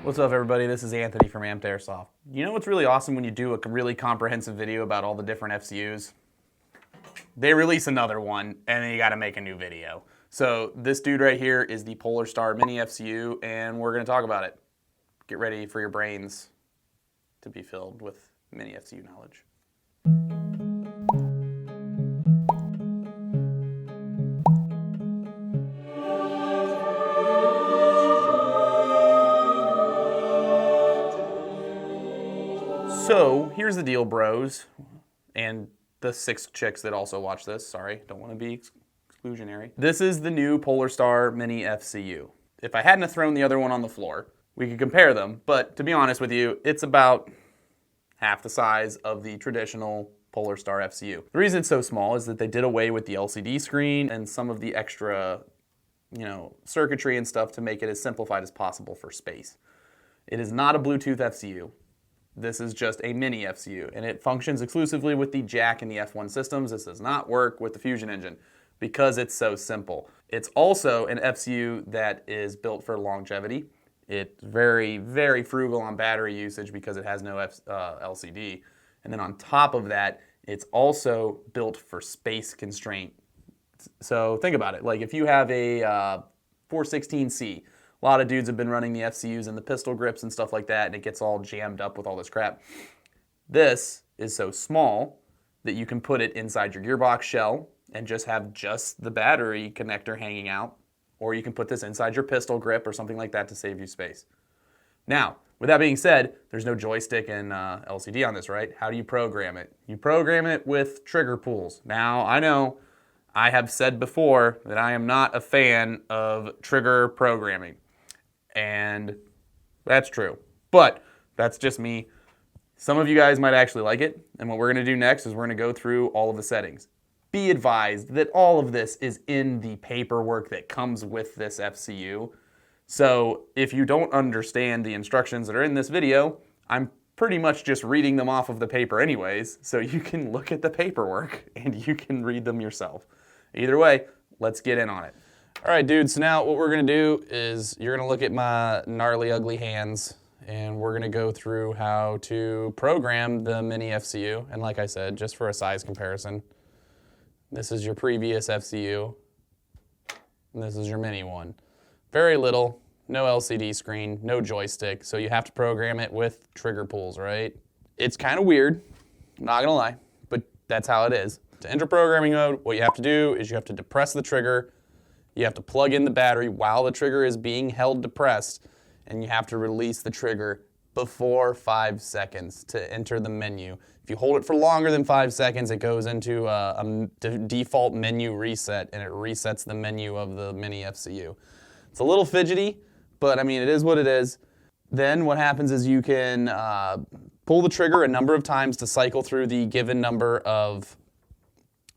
What's up, everybody? This is Anthony from Amped Airsoft. You know what's really awesome when you do a really comprehensive video about all the different FCUs? They release another one, and then you got to make a new video. So this dude right here is the Polarstar Mini FCU, and we're going to talk about it. Get ready for your brains to be filled with Mini FCU knowledge. So here's the deal, bros, and the 6 chicks that also watch this. Sorry, don't want to be exclusionary. This is the new Polarstar Mini FCU. If I hadn't have thrown the other one on the floor, we could compare them, but to be honest with you, it's about half the size of the traditional Polarstar FCU. The reason it's so small is that they did away with the LCD screen and some of the extra, circuitry and stuff to make it as simplified as possible for space. It is not a Bluetooth FCU. This is just a Mini FCU, and it functions exclusively with the jack and the F1 systems. This does not work with the Fusion engine because it's so simple. It's also an FCU that is built for longevity. It's very, very frugal on battery usage because it has no LCD. And then on top of that, it's also built for space constraint. So think about it. Like if you have a 416C, a lot of dudes have been running the FCUs and the pistol grips and stuff like that, and it gets all jammed up with all this crap. This is so small that you can put it inside your gearbox shell and just have just the battery connector hanging out, or you can put this inside your pistol grip or something like that to save you space. Now, with that being said, there's no joystick and LCD on this, right? How do you program it? You program it with trigger pulls. Now, I know I have said before that I am not a fan of trigger programming. And that's true, but that's just me. Some of you guys might actually like it, and what we're going to do next is we're going to go through all of the settings. Be advised that all of this is in the paperwork that comes with this FCU. So if you don't understand the instructions that are in this video, I'm pretty much just reading them off of the paper anyways, so you can look at the paperwork and you can read them yourself. Either way, let's get in on it. All right, dude, so now what we're going to do is you're going to look at my gnarly, ugly hands, and we're going to go through how to program the Mini FCU. And like I said, just for a size comparison, this is your previous FCU, and this is your Mini one. Very little, no LCD screen, no joystick, so you have to program it with trigger pulls, right? It's kind of weird, not going to lie, but that's how it is. To enter programming mode, what you have to do is you have to depress the trigger. You have to plug in the battery while the trigger is being held depressed, and you have to release the trigger before 5 seconds to enter the menu. If you hold it for longer than 5 seconds, it goes into a default menu reset, and it resets the menu of the Mini FCU. It's a little fidgety, but I mean, it is what it is. Then what happens is you can pull the trigger a number of times to cycle through the given number of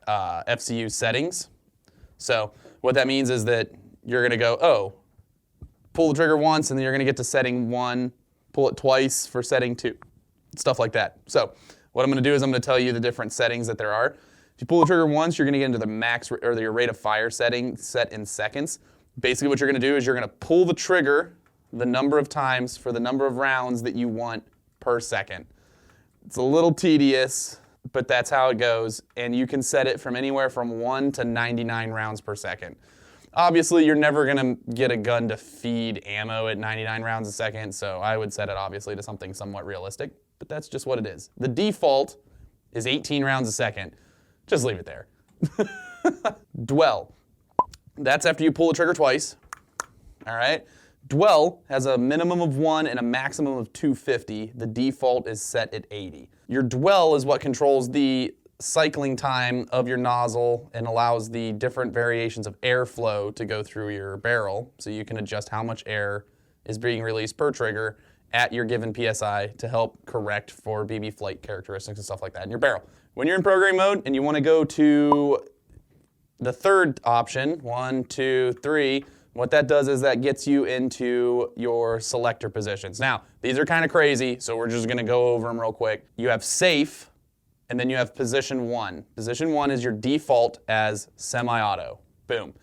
FCU settings. So what that means is that you're going to go, pull the trigger once, and then you're going to get to setting 1, pull it twice for setting 2, stuff like that. So what I'm going to do is I'm going to tell you the different settings that there are. If you pull the trigger once, you're going to get into the max or your rate of fire setting set in seconds. Basically what you're going to do is you're going to pull the trigger the number of times for the number of rounds that you want per second. It's a little tedious, but that's how it goes, and you can set it from anywhere from 1 to 99 rounds per second. Obviously, you're never going to get a gun to feed ammo at 99 rounds a second, so I would set it obviously to something somewhat realistic, but that's just what it is. The default is 18 rounds a second. Just leave it there. Dwell. That's after you pull the trigger twice. All right? Dwell has a minimum of 1 and a maximum of 250. The default is set at 80. Your dwell is what controls the cycling time of your nozzle and allows the different variations of airflow to go through your barrel, so you can adjust how much air is being released per trigger at your given PSI to help correct for BB flight characteristics and stuff like that in your barrel. When you're in programming mode and you want to go to the third option, 1, 2, 3, what that does is that gets you into your selector positions. Now, these are kind of crazy, so we're just going to go over them real quick. You have safe, and then you have position 1. Position 1 is your default as semi-auto. Boom.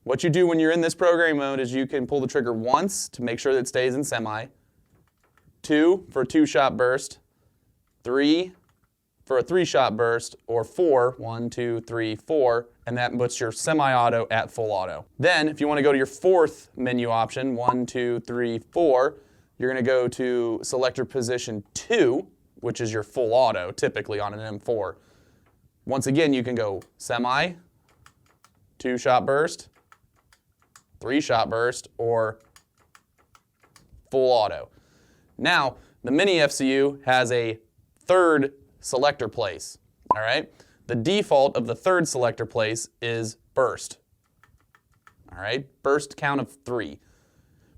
What you do when you're in this programming mode is you can pull the trigger once to make sure that it stays in semi, 2 for a 2-shot burst, 3 for a 3-shot burst, or 4, 1, 2, 3, 4, and that puts your semi-auto at full auto. Then, if you want to go to your 4th menu option, 1, 2, 3, 4, you're going to go to selector position 2, which is your full auto, typically on an M4. Once again, you can go semi, 2-shot burst, 3-shot burst, or full auto. Now, the Mini FCU has a 3rd selector place, all right? The default of the 3rd selector place is burst, all right? Burst count of 3.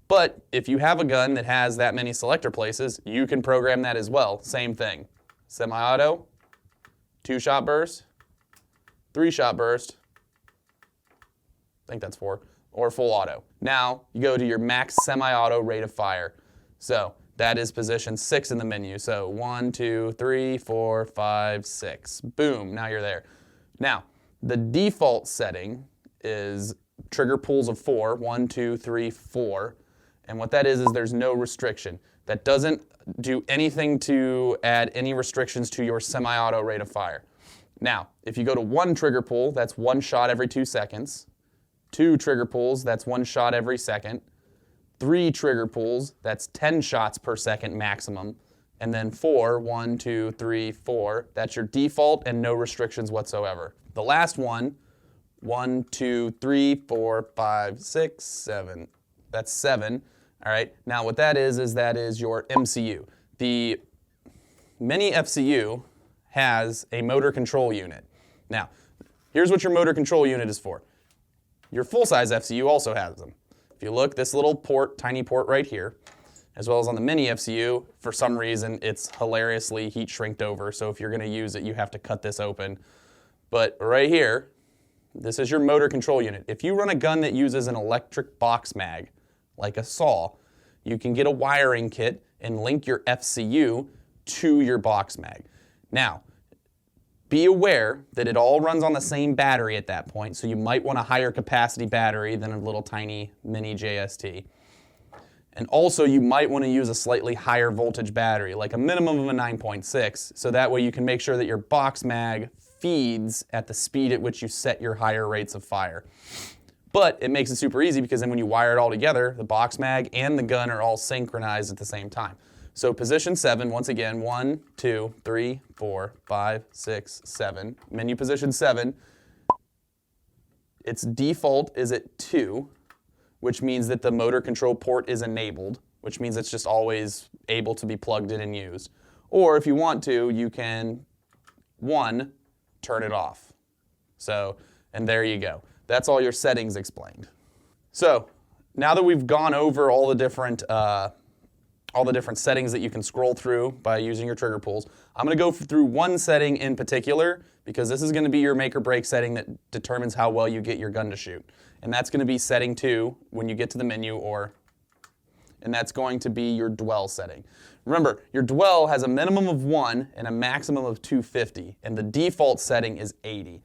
But if you have a gun that has that many selector places, you can program that as well. Same thing. Semi-auto, 2-shot burst, 3-shot burst, I think that's 4, or full auto. Now, you go to your max semi-auto rate of fire. So that is position 6 in the menu. So 1, 2, 3, 4, 5, 6. Boom, now you're there. Now, the default setting is trigger pulls of 4, 1, 2, 3, 4. And what that is there's no restriction. That doesn't do anything to add any restrictions to your semi-auto rate of fire. Now, if you go to 1 trigger pull, that's 1 shot every 2 seconds. 2 trigger pulls, that's 1 shot every second. 3 trigger pulls, that's 10 shots per second maximum. And then 4, 1, 2, 3, 4, that's your default and no restrictions whatsoever. The last one, 1, 2, 3, 4, 5, 6, 7, that's 7. All right, now what that is your MCU. The Mini FCU has a motor control unit. Now, here's what your motor control unit is for. Your full-size FCU also has them. If you look, this little port, tiny port right here, as well as on the Mini FCU, for some reason, it's hilariously heat shrinked over, so if you're gonna use it, you have to cut this open. But right here, this is your motor control unit. If you run a gun that uses an electric box mag, like a saw, you can get a wiring kit and link your FCU to your box mag. Now, be aware that it all runs on the same battery at that point, so you might want a higher capacity battery than a little tiny mini JST. And also, you might want to use a slightly higher voltage battery, like a minimum of a 9.6, so that way you can make sure that your box mag feeds at the speed at which you set your higher rates of fire. But it makes it super easy because then when you wire it all together, the box mag and the gun are all synchronized at the same time. So position 7, once again, 1, 2, 3, 4, 5, 6, 7. Menu position 7. Its default is at 2, which means that the motor control port is enabled, which means it's just always able to be plugged in and used. Or if you want to, you can, 1, turn it off. So, and there you go. That's all your settings explained. So, now that we've gone over all the different settings that you can scroll through by using your trigger pulls, I'm going to go through one setting in particular because this is going to be your make or break setting that determines how well you get your gun to shoot. And that's going to be setting 2 when you get to the menu, and that's going to be your dwell setting. Remember, your dwell has a minimum of 1 and a maximum of 250, and the default setting is 80.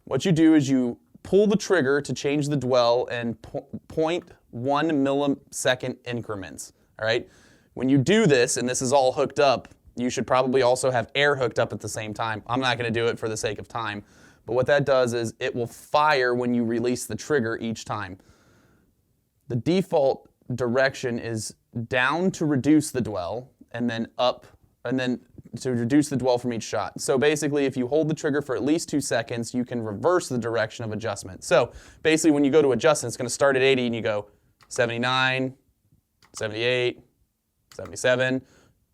What you do is you pull the trigger to change the dwell in 0.1 millisecond increments, all right? When you do this, and this is all hooked up, you should probably also have air hooked up at the same time. I'm not going to do it for the sake of time, but what that does is it will fire when you release the trigger each time. The default direction is down to reduce the dwell, and then up, and then to reduce the dwell from each shot. So basically, if you hold the trigger for at least 2 seconds, you can reverse the direction of adjustment. So basically, when you go to adjust, it's going to start at 80, and you go 79, 78, 77.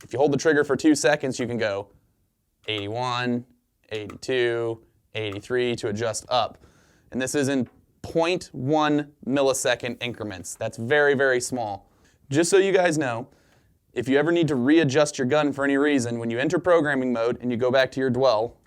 If you hold the trigger for 2 seconds, you can go 81, 82, 83 to adjust up. And this is in 0.1 millisecond increments. That's very, very small. Just so you guys know, if you ever need to readjust your gun for any reason, when you enter programming mode and you go back to your dwell,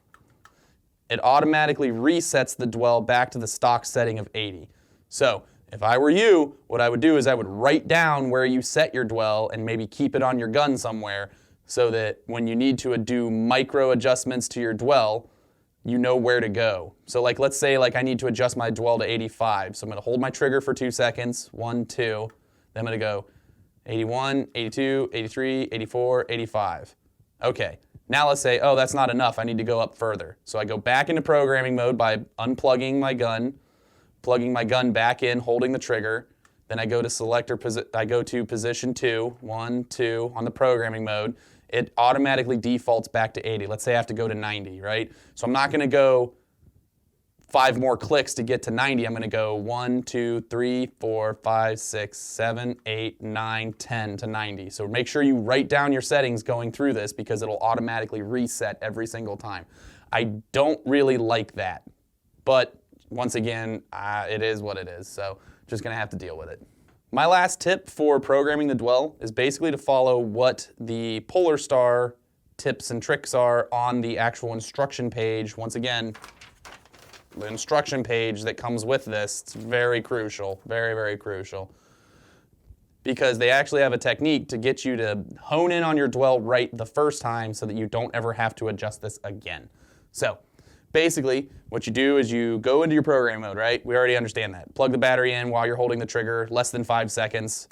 it automatically resets the dwell back to the stock setting of 80. So if I were you, what I would do is I would write down where you set your dwell and maybe keep it on your gun somewhere so that when you need to do micro adjustments to your dwell, you know where to go. So like, let's say like I need to adjust my dwell to 85. So I'm going to hold my trigger for 2 seconds, 1, 2, then I'm going to go 81, 82, 83, 84, 85. Okay, now let's say, oh, that's not enough. I need to go up further. So I go back into programming mode by unplugging my gun, plugging my gun back in, holding the trigger. Then I go to I go to position 2, 1, 2 on the programming mode. It automatically defaults back to 80. Let's say I have to go to 90, right? So I'm not going to go 5 more clicks to get to 90. I'm going to go 1, 2, 3, 4, 5, 6, 7, 8, 9, 10 to 90. So make sure you write down your settings going through this because it'll automatically reset every single time. I don't really like that, but once again, it is what it is. So just going to have to deal with it. My last tip for programming the dwell is basically to follow what the Polarstar tips and tricks are on the actual instruction page. Once again, the instruction page that comes with this, it's very crucial, very, very crucial. Because they actually have a technique to get you to hone in on your dwell right the first time so that you don't ever have to adjust this again. So basically, what you do is you go into your program mode, right? We already understand that. Plug the battery in while you're holding the trigger, less than 5 seconds.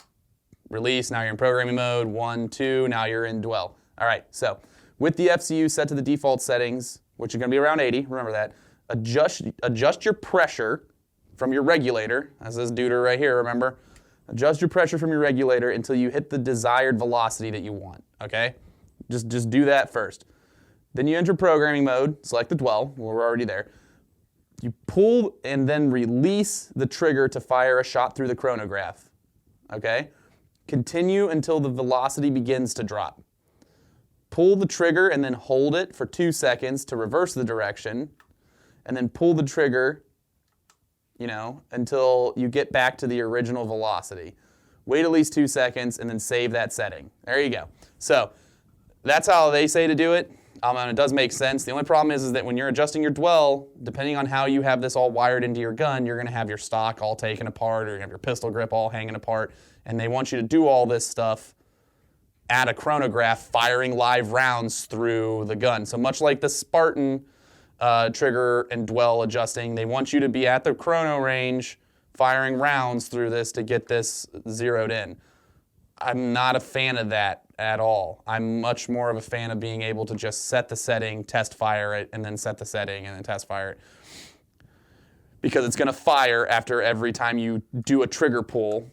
Release, now you're in programming mode. 1, 2, now you're in dwell. All right, so with the FCU set to the default settings, which are gonna be around 80, remember that, adjust your pressure from your regulator, as this duder right here, remember? Adjust your pressure from your regulator until you hit the desired velocity that you want, okay? Just do that first. Then you enter programming mode, select the dwell, well, we're already there. You pull and then release the trigger to fire a shot through the chronograph, okay? Continue until the velocity begins to drop. Pull the trigger and then hold it for 2 seconds to reverse the direction, and then pull the trigger, until you get back to the original velocity. Wait at least 2 seconds and then save that setting. There you go. So that's how they say to do it. And it does make sense. The only problem is that when you're adjusting your dwell, depending on how you have this all wired into your gun, you're going to have your stock all taken apart, or you're going to have your pistol grip all hanging apart, and they want you to do all this stuff at a chronograph, firing live rounds through the gun. So much like the Spartan trigger and dwell adjusting, they want you to be at the chrono range, firing rounds through this to get this zeroed in. I'm not a fan of that at all. I'm much more of a fan of being able to just set the setting, test fire it, and then set the setting and then test fire it. Because it's going to fire after every time you do a trigger pull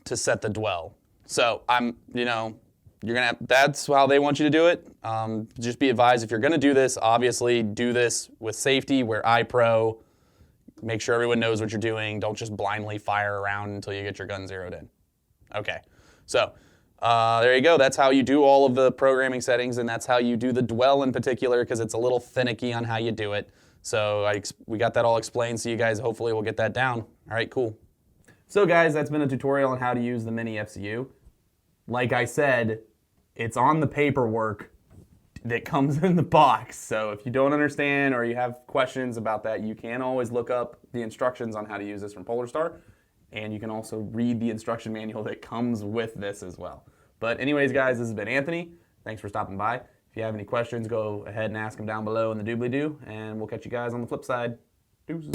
to set the dwell. So that's how they want you to do it. Just be advised, if you're going to do this, obviously do this with safety, wear iPro, make sure everyone knows what you're doing. Don't just blindly fire around until you get your gun zeroed in. Okay, so there you go. That's how you do all of the programming settings, and that's how you do the dwell in particular, because it's a little finicky on how you do it. So we got that all explained, so you guys hopefully will get that down. All right, cool. So guys, that's been a tutorial on how to use the Mini FCU. Like I said, it's on the paperwork that comes in the box. So if you don't understand or you have questions about that, you can always look up the instructions on how to use this from Polarstar. And you can also read the instruction manual that comes with this as well. But anyways, guys, this has been Anthony. Thanks for stopping by. If you have any questions, go ahead and ask them down below in the doobly-doo, and we'll catch you guys on the flip side. Deuces.